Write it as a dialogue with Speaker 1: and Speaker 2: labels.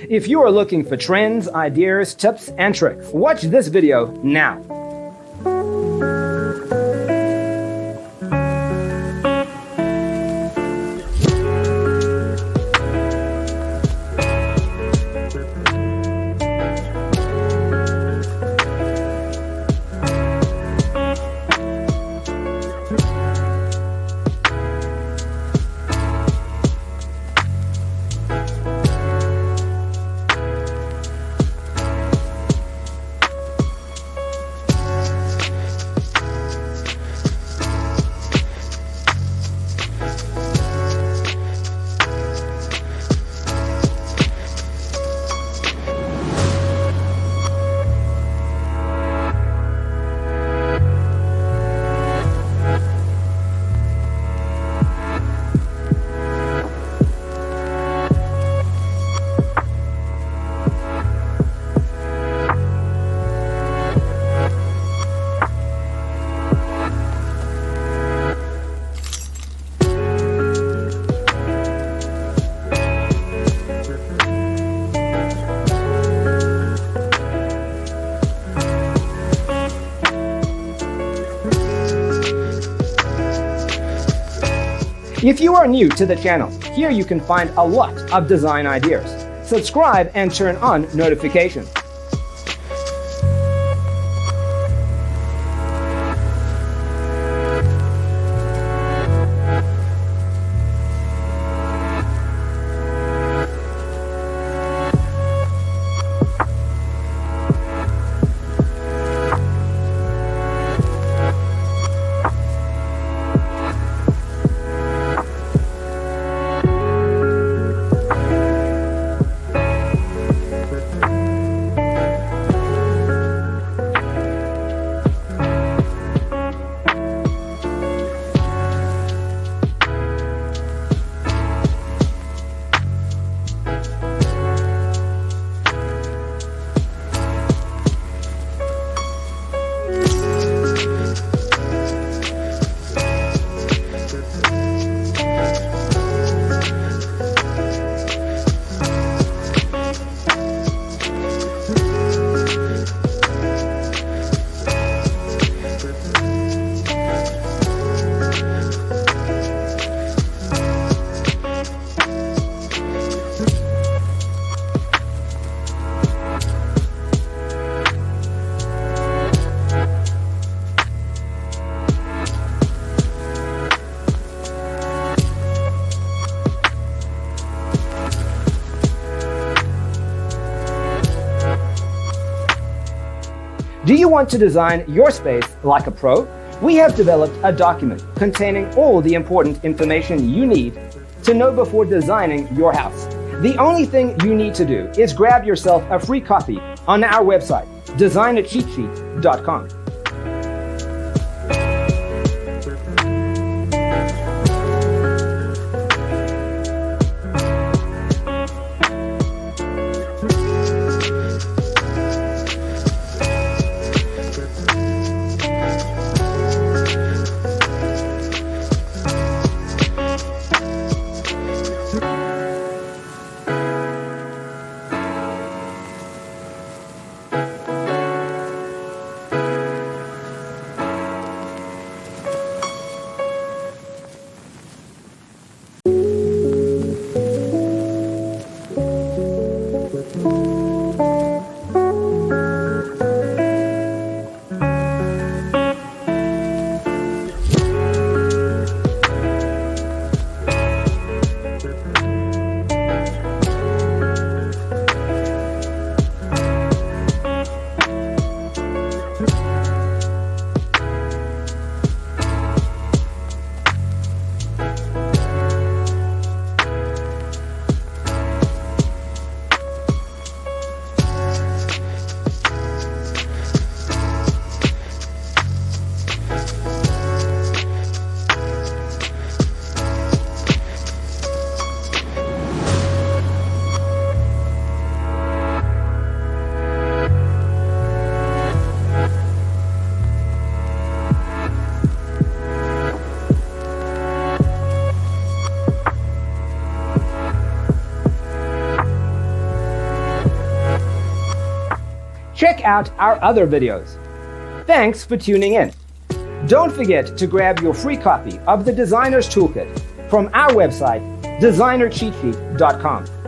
Speaker 1: If you are looking for trends, ideas, tips, and tricks, watch this video now. If you are new to the channel, here you can find a lot of design ideas. Subscribe and turn on notifications. Do you want to design your space like a pro? We have developed a document containing all the important information you need to know before designing your house. The only thing you need to do is grab yourself a free copy on our website, designacheatsheet.com. check out our other videos. Thanks for tuning in. Don't forget to grab your free copy of the Designer's Toolkit from our website, designercheatsheet.com.